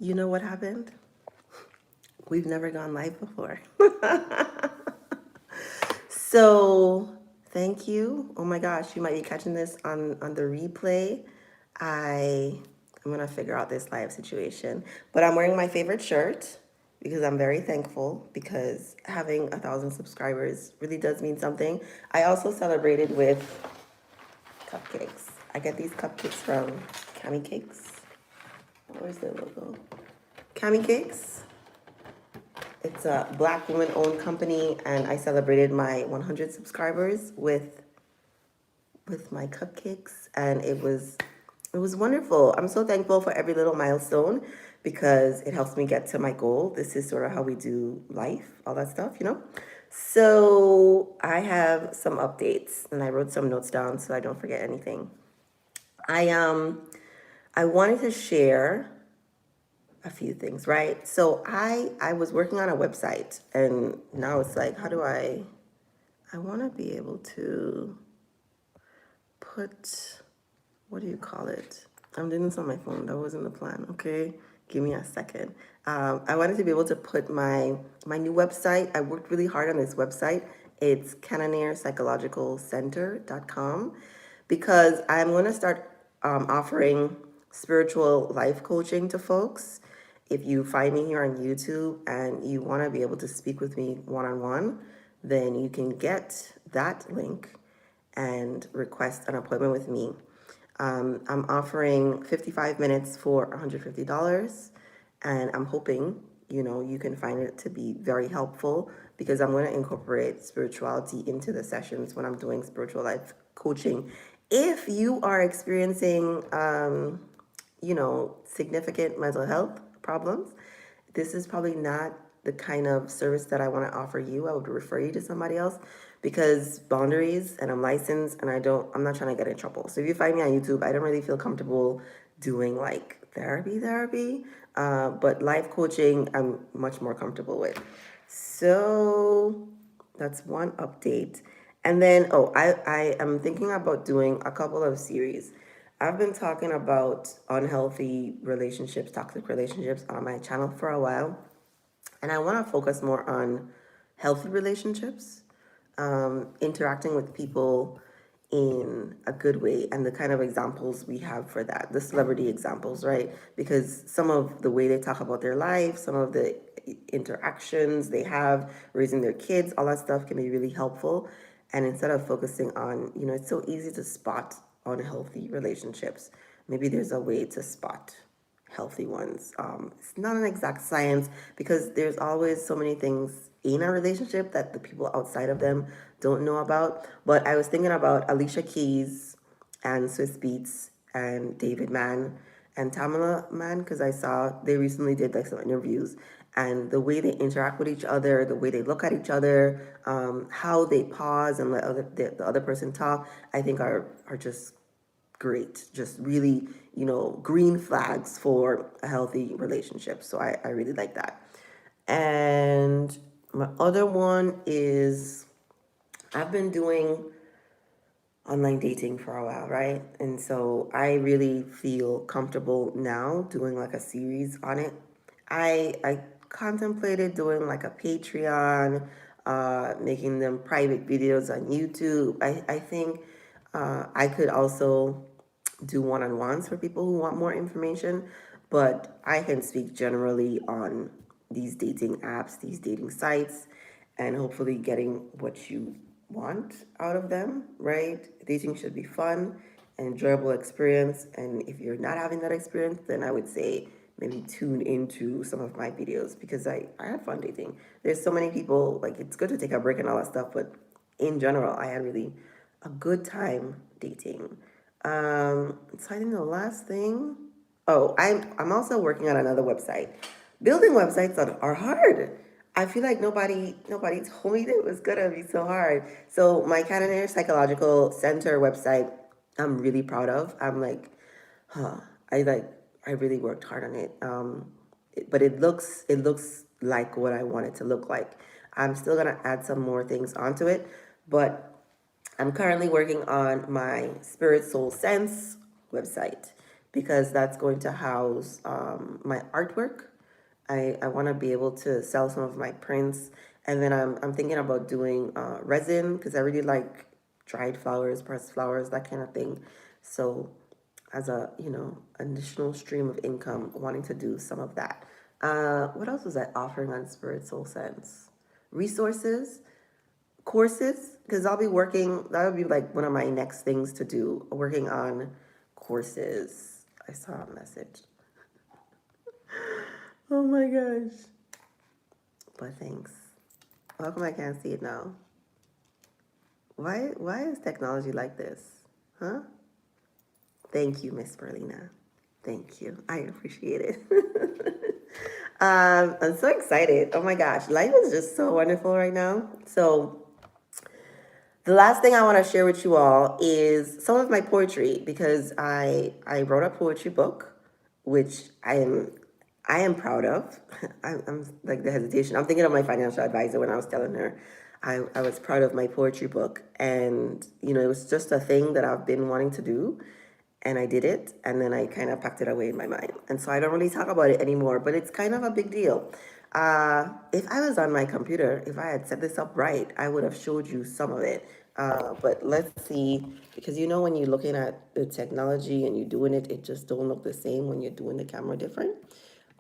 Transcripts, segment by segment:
You know what happened? We've never gone live before. So, thank you. Oh my gosh, you might be catching this on the replay. I'm gonna figure out this live situation. But I'm wearing my favorite shirt because I'm very thankful because having 1,000 subscribers really does mean something. I also celebrated with cupcakes. I get these cupcakes from Cami Cakes. Where's their logo? Cami Cakes. It's a Black woman-owned company, and I celebrated my 100 subscribers with my cupcakes, and it was wonderful. I'm so thankful for every little milestone because it helps me get to my goal. This is sort of how we do life, all that stuff. So I have some updates, and I wrote some notes down so I don't forget anything. I wanted to share a few things, right? So I was working on a website, and now it's like, how do I want to be able to put, what do you call it? I'm doing this on my phone. That wasn't the plan. Okay, give me a second. I wanted to be able to put my new website. I worked really hard on this website. It's cannonierpsychologicalcenter.com because I'm going to start offering spiritual life coaching to folks. If you find me here on YouTube and you want to be able to speak with me one-on-one, then you can get that link and request an appointment with me. I'm offering 55 minutes for $150, and I'm hoping, you can find it to be very helpful because I'm going to incorporate spirituality into the sessions when I'm doing spiritual life coaching. If you are experiencing, significant mental health problems, this is probably not the kind of service that I want to offer you. I would refer you to somebody else because boundaries, and I'm licensed, and I'm not trying to get in trouble. So if you find me on YouTube, I don't really feel comfortable doing like therapy, but life coaching, I'm much more comfortable with. So that's one update. And then, I am thinking about doing a couple of series. I've been talking about unhealthy relationships, toxic relationships on my channel for a while. And I want to focus more on healthy relationships, interacting with people in a good way, and the kind of examples we have for that, the celebrity examples, right? Because some of the way they talk about their life, some of the interactions they have, raising their kids, all that stuff can be really helpful. And instead of focusing on, it's so easy to spot unhealthy relationships. Maybe there's a way to spot healthy ones. It's not an exact science because there's always so many things in a relationship that the people outside of them don't know about. But I was thinking about Alicia Keys and Swiss Beats and David Mann and Tamala Mann because I saw they recently did like some interviews, and the way they interact with each other, the way they look at each other, how they pause and let the other person talk, I think are just great. Just really, green flags for a healthy relationship. So I really like that. And my other one is I've been doing online dating for a while, right? And so I really feel comfortable now doing like a series on it. I contemplated doing like a Patreon, making them private videos on YouTube. I think I could also do one-on-ones for people who want more information, but I can speak generally on these dating apps, these dating sites, and hopefully getting what you want out of them, right? Dating should be fun, and enjoyable experience, and if you're not having that experience, then I would say maybe tune into some of my videos because I had fun dating. There's so many people, like it's good to take a break and all that stuff, but in general, I had really a good time dating. So I think the last thing. Oh, I'm also working on another website. Building websites are hard. I feel like nobody told me that it was gonna be so hard. So my Cannoneer Psychological Center website, I'm really proud of. I'm like, huh. I really worked hard on it. But it looks like what I want it to look like. I'm still gonna add some more things onto it, but I'm currently working on my Spirit Soul Sense website because that's going to house my artwork. I want to be able to sell some of my prints. And then I'm thinking about doing resin because I really like dried flowers, pressed flowers, that kind of thing. So as a, additional stream of income, wanting to do some of that. What else was I offering on Spirit Soul Sense? Resources, courses, because I'll be working, that would be like one of my next things to do, working on courses. I saw a message. Oh my gosh. But thanks. How come I can't see it now? Why is technology like this? Huh? Thank you, Miss Berlina. Thank you. I appreciate it. I'm so excited. Oh my gosh. Life is just so wonderful right now. So the last thing I want to share with you all is some of my poetry because I wrote a poetry book, which I am proud of. I'm like the hesitation. I'm thinking of my financial advisor when I was telling her I was proud of my poetry book, and it was just a thing that I've been wanting to do, and I did it, and then I kind of packed it away in my mind, and so I don't really talk about it anymore. But it's kind of a big deal. If I was on my computer, if I had set this up right, I would have showed you some of it. But let's see, because when you're looking at the technology and you're doing it, it just don't look the same when you're doing the camera different.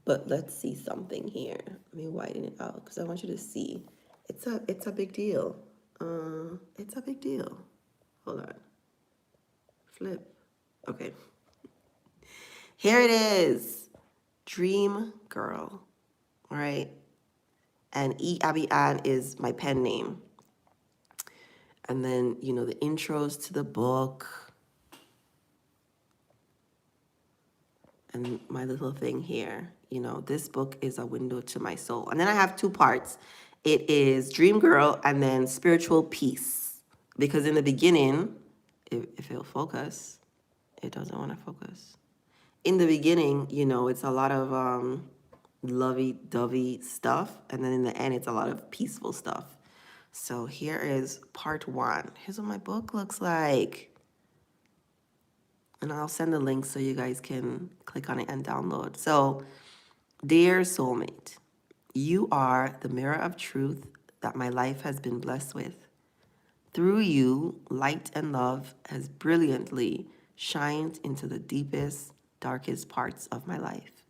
But let's see something here. Let me widen it out because I want you to see. It's a big deal. It's a big deal. Hold on. Flip. Okay. Here it is. Dream Girl. All right. And E. Abian is my pen name. And then, the intros to the book. And my little thing here. This book is a window to my soul. And then I have two parts. It is Dream Girl and then Spiritual Peace. Because in the beginning, if it'll focus, it doesn't want to focus. In the beginning, it's a lot of lovey-dovey stuff. And then in the end, it's a lot of peaceful stuff. So here is part 1. Here's what my book looks like. And I'll send the link so you guys can click on it and download. So, dear soulmate, you are the mirror of truth that my life has been blessed with. Through you, light and love has brilliantly shined into the deepest, darkest parts of my life.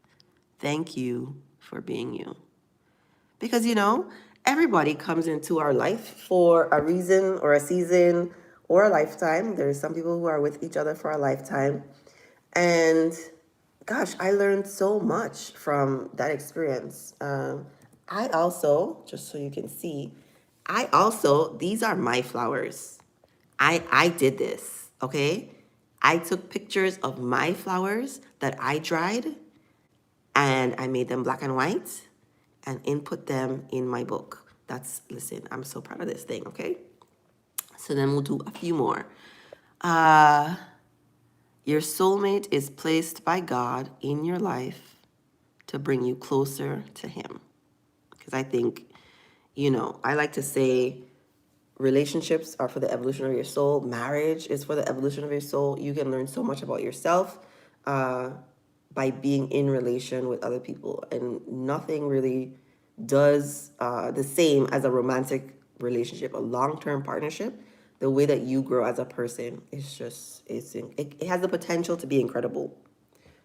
Thank you for being you. Because, everybody comes into our life for a reason or a season or a lifetime. There's some people who are with each other for a lifetime. And gosh, I learned so much from that experience. I also, just so you can see, these are my flowers. I did this, okay? I took pictures of my flowers that I dried and I made them black and white and input them in my book. Listen, I'm so proud of this thing, okay? So then we'll do a few more. Your soulmate is placed by God in your life to bring you closer to Him. Because I think, I like to say relationships are for the evolution of your soul. Marriage is for the evolution of your soul. You can learn so much about yourself by being in relation with other people. And nothing really does the same as a romantic relationship, a long-term partnership. The way that you grow as a person is just, it has the potential to be incredible.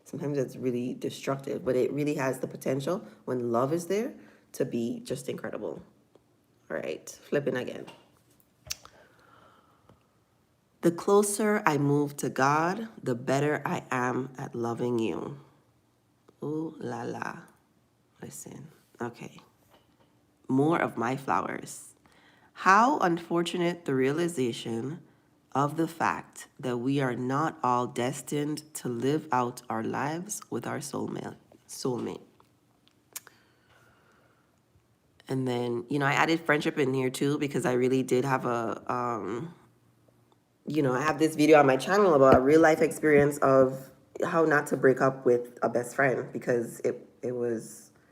Sometimes it's really destructive, but it really has the potential when love is there to be just incredible. All right, flipping again. The closer I move to God, the better I am at loving you. Ooh la la. Listen, okay. More of my flowers. How unfortunate the realization of the fact that we are not all destined to live out our lives with our soulmate. And then, I added friendship in here too because I really did have I have this video on my channel about a real life experience of how not to break up with a best friend because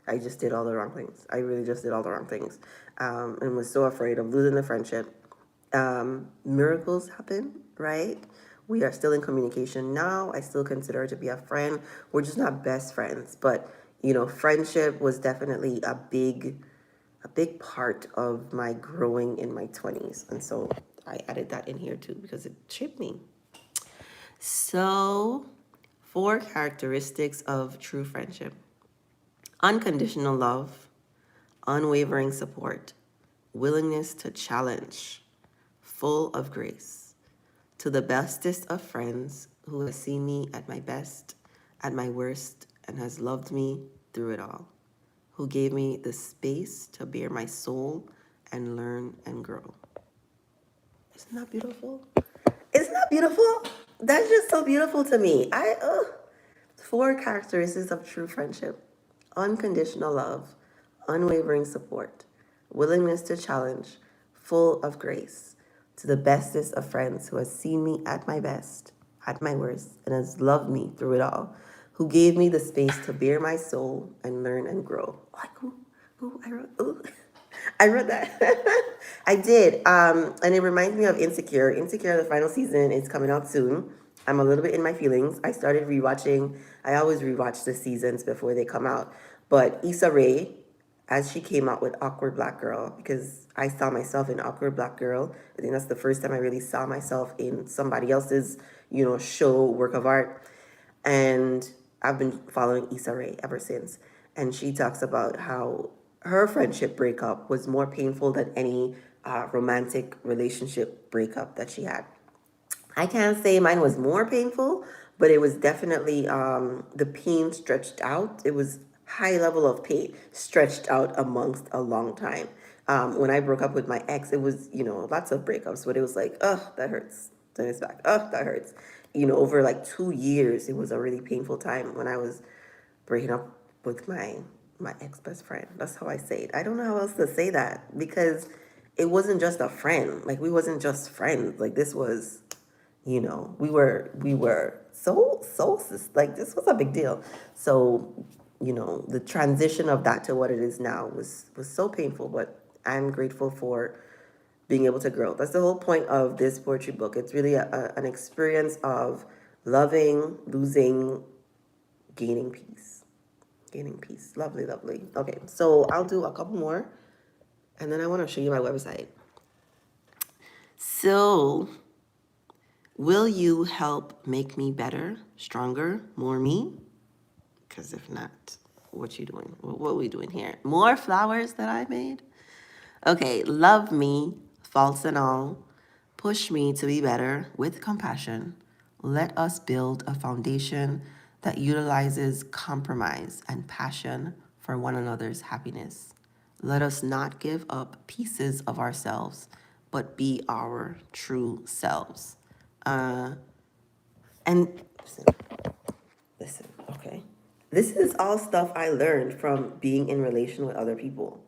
I just did all the wrong things. I really just did all the wrong things and was so afraid of losing the friendship. Miracles happen, right? We are still in communication now. I still consider her to be a friend. We're just not best friends, but friendship was definitely a big part of my growing in my 20s. And so I added that in here too because it shaped me. So, 4 characteristics of true friendship: unconditional love, unwavering support, willingness to challenge, full of grace. To the bestest of friends who has seen me at my best, at my worst, and has loved me through it all, who gave me the space to bare my soul and learn and grow. Isn't that beautiful? Isn't that beautiful? That's just so beautiful to me. 4 characteristics of true friendship: unconditional love, unwavering support, willingness to challenge, full of grace. To the bestest of friends who has seen me at my best, at my worst, and has loved me through it all, who gave me the space to bare my soul and learn and grow. Like, I wrote that. I did. And it reminds me of Insecure. Insecure, the final season, is coming out soon. I'm a little bit in my feelings. I started rewatching. I always rewatch the seasons before they come out. But Issa Rae, as she came out with Awkward Black Girl, because I saw myself in Awkward Black Girl. I think that's the first time I really saw myself in somebody else's, show, work of art. And I've been following Issa Rae ever since. And she talks about how her friendship breakup was more painful than any romantic relationship breakup that she had. I can't say mine was more painful, but it was definitely the pain stretched out. It was high level of pain stretched out amongst a long time. When I broke up with my ex, it was, lots of breakups, but it was like, oh, that hurts. Then it's back. Oh, that hurts. Over like 2 years, it was a really painful time when I was breaking up with my ex best friend. That's how I say it. I don't know how else to say that because it wasn't just a friend. Like we wasn't just friends. Like this was, we were so like this was a big deal. So, the transition of that to what it is now was so painful, but I'm grateful for being able to grow. That's the whole point of this poetry book. It's really an experience of loving, losing, gaining peace. Gaining peace. Lovely, lovely. Okay, so I'll do a couple more and then I want to show you my website. So, will you help make me better, stronger, more me? Because if not, what you doing? What are we doing here? More flowers that I made? Okay, love me, faults and all. Push me to be better with compassion. Let us build a foundation that utilizes compromise and passion for one another's happiness. Let us not give up pieces of ourselves, but be our true selves. And listen, okay. This is all stuff I learned from being in relation with other people.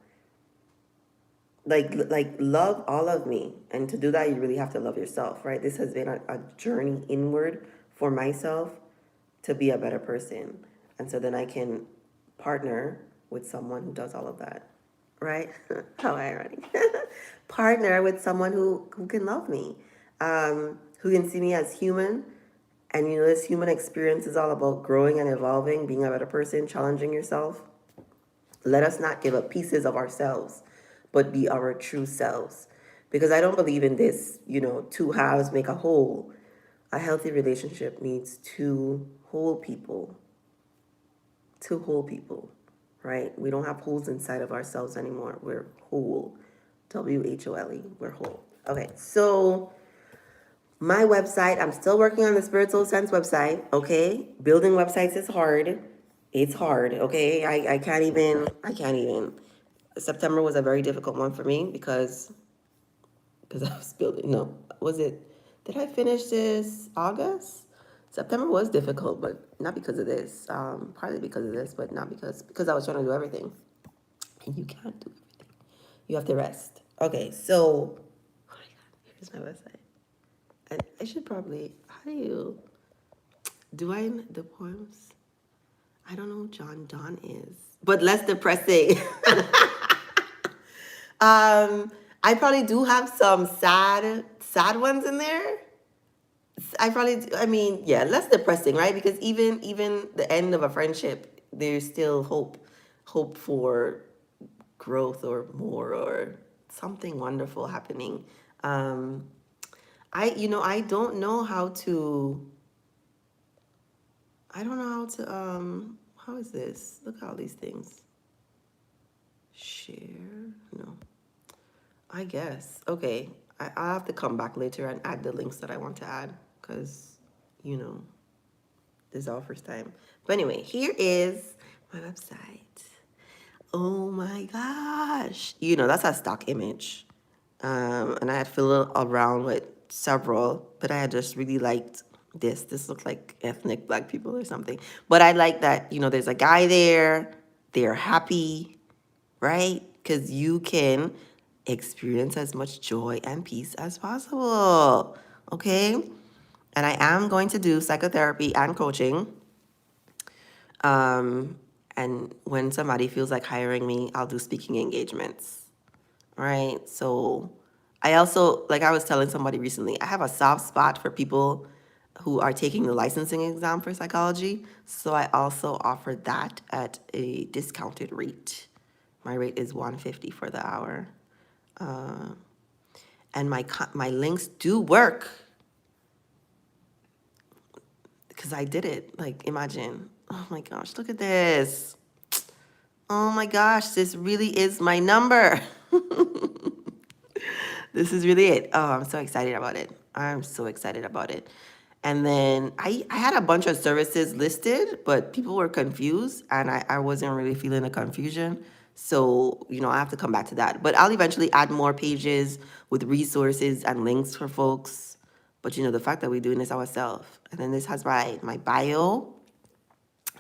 Like love all of me, and to do that you really have to love yourself, right? This has been a journey inward for myself to be a better person, and so then I can partner with someone who does all of that, right? How ironic. Partner with someone who can love me, who can see me as human. And this human experience is all about growing and evolving, being a better person, challenging yourself. Let us not give up pieces of ourselves, but be our true selves. Because I don't believe in this, 2 halves make a whole. A healthy relationship needs 2 whole people. 2 whole people, right? We don't have holes inside of ourselves anymore. We're whole. WHOLE. We're whole. Okay, so my website, I'm still working on the Spirit Soul Sense website, okay? Building websites is hard. It's hard, okay? I can't even. September was a very difficult one for me because I was building, no, did I finish this August? September was difficult, but not because of this. Partly because of this, but not because I was trying to do everything. And you can't do everything. You have to rest. Okay, so, oh my God, here's my website. And I should probably, the poems? I don't know who John Donne is, but less depressing. I probably do have some sad ones in there. I mean, yeah, less depressing, right? Because even the end of a friendship, there's still hope for growth or more or something wonderful happening. Um, I don't know how to. I don't know how to. How is this? Look at all these things. Share? No. I guess. Okay. I'll have to come back later and add the links that I want to add because, you know, this is our first time. But anyway, here is my website. Oh my gosh. That's a stock image. And I had fiddled around with several, but I had just really liked this. This looked like ethnic black people or something. But I like that, there's a guy there. They're happy, right? Because you can experience as much joy and peace as possible. Okay? And I am going to do psychotherapy and coaching. And when somebody feels like hiring me, I'll do speaking engagements. Right? So I also, like I was telling somebody recently, I have a soft spot for people who are taking the licensing exam for psychology. So I also offer that at a discounted rate. My rate is $150 for the hour. And my links do work because I did it. Like, imagine. Oh my gosh, look at this. Oh my gosh, this really is my number. This is really it. Oh, I'm so excited about it. I'm so excited about it. And then I had a bunch of services listed, but people were confused and I wasn't really feeling the confusion. So, I have to come back to that. But I'll eventually add more pages with resources and links for folks. But the fact that we're doing this ourselves. And then this has my bio,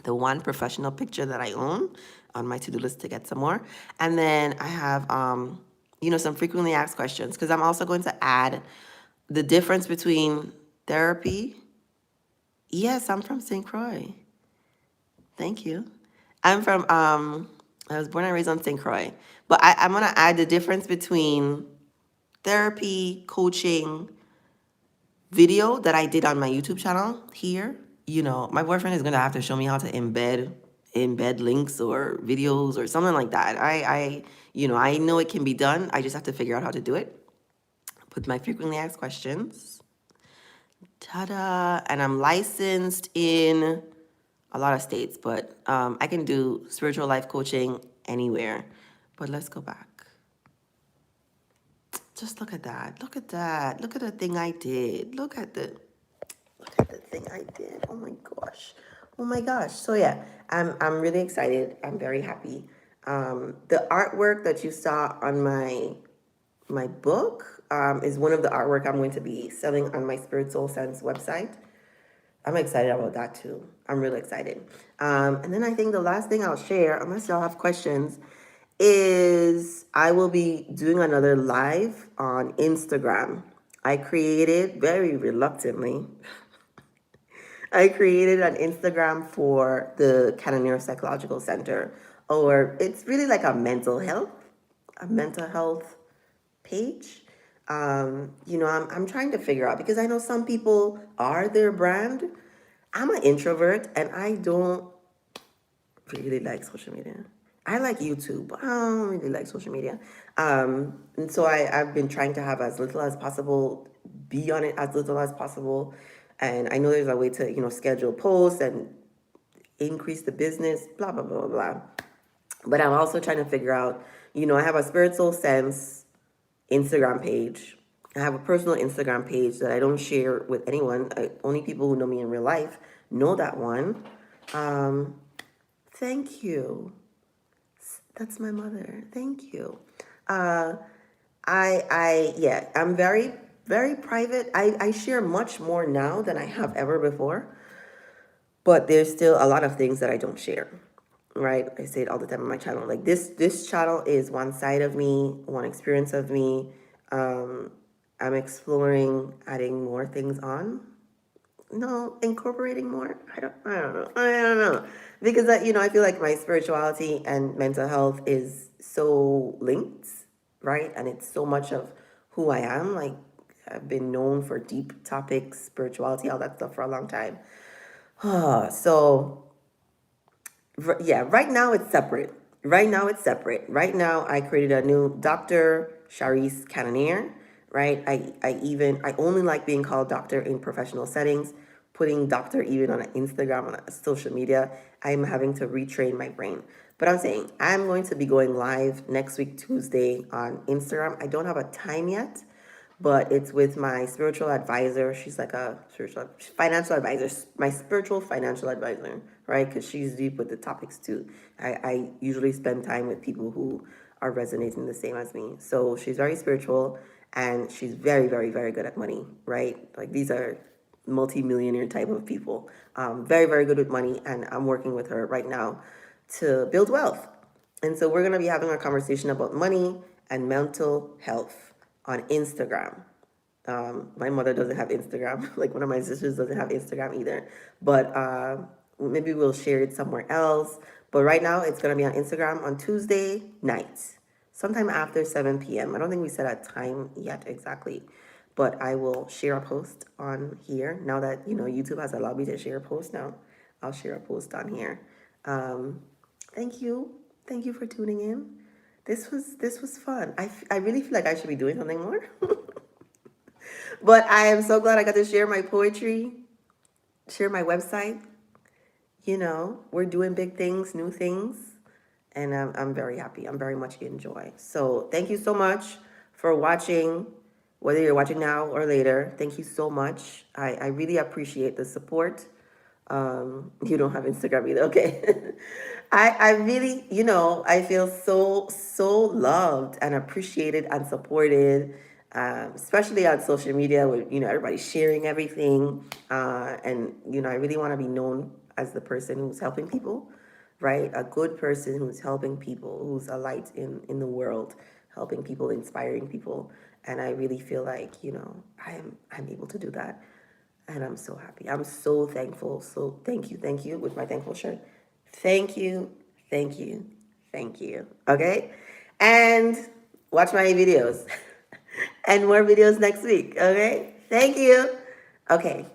the one professional picture that I own on my to-do list to get some more. And then I have, some frequently asked questions because I'm also going to add the difference between therapy. Yes, I'm from St. Croix. Thank you. I'm from, I was born and raised on St. Croix. But I'm going to add the difference between therapy, coaching, video that I did on my YouTube channel here. My boyfriend is gonna have to show me how to embed links or videos or something like that. I know it can be done. I just have to figure out how to do it. Put my frequently asked questions. Ta-da! And I'm licensed in a lot of states, but I can do spiritual life coaching anywhere. But let's go back. Just look at that. Look at that. Look at the thing I did. Look at the thing I did. Oh my gosh. Oh my gosh. So yeah, I'm really excited. I'm very happy. The artwork that you saw on my book is one of the artwork I'm going to be selling on my Spirit Soul Sense website. I'm excited about that too. I'm really excited. And then I think the last thing I'll share, unless y'all have questions, is I will be doing another live on Instagram. I created very reluctantly. I created an Instagram for the Canada Neuropsychological Center, or it's really like a mental health page. I'm trying to figure out because I know some people are their brand. I'm an introvert and I don't really like social media. I like YouTube, but I don't really like social media. And so I've been trying to have as little as possible, be on it as little as possible. And I know there's a way to, schedule posts and increase the business, blah, blah, blah, blah, blah. But I'm also trying to figure out, I have a Spirit Soul Sense Instagram page. I have a personal Instagram page that I don't share with anyone. Only people who know me in real life know that one. Thank you. That's my mother. Thank you. Yeah, I'm very, very private. I share much more now than I have ever before, but there's still a lot of things that I don't share, right? I say it all the time on my channel. Like this channel is one side of me, one experience of me. I'm exploring adding more things on. No, incorporating more. I don't know. Because I feel like my spirituality and mental health is so linked, right? And it's so much of who I am. Like I've been known for deep topics, spirituality, all that stuff for a long time. So yeah, right now it's separate. Right now it's separate. Right now I created a new Dr. Sharice Cannonier, right? I only like being called doctor in professional settings. Putting doctor even on Instagram, on a social media, I'm having to retrain my brain. But I'm saying I'm going to be going live next week, Tuesday, on Instagram. I don't have a time yet, but it's with my spiritual advisor. She's like a spiritual financial advisor, my spiritual financial advisor, right? Because she's deep with the topics too. I usually spend time with people who are resonating the same as me. So she's very spiritual and she's very, very, very good at money, right? Like these are multi-millionaire type of people. Very, very good with money. And I'm working with her right now to build wealth. And so we're going to be having a conversation about money and mental health on Instagram. My mother doesn't have Instagram. Like one of my sisters doesn't have Instagram either. But maybe we'll share it somewhere else. But right now it's going to be on Instagram on Tuesday nights, sometime after 7 p.m. I don't think we set a time yet exactly. But I will share a post on here. Now that, YouTube has allowed me to share a post now, I'll share a post on here. Thank you. Thank you for tuning in. This was fun. I really feel like I should be doing something more. But I am so glad I got to share my poetry, share my website. We're doing big things, new things, and I'm very happy. I'm very much enjoy. So thank you so much for watching, whether you're watching now or later. Thank you so much. I really appreciate the support. You don't have Instagram either. Okay. I really, I feel so loved and appreciated and supported, especially on social media with, everybody sharing everything. And, I really want to be known as the person who's helping people, right? A good person who's helping people, who's a light in the world, helping people, inspiring people. And I really feel like, I'm able to do that. And I'm so happy. I'm so thankful. So thank you with my thankful shirt. Thank you, thank you, thank you. Okay? And watch my videos and more videos next week. Okay? Thank you. Okay.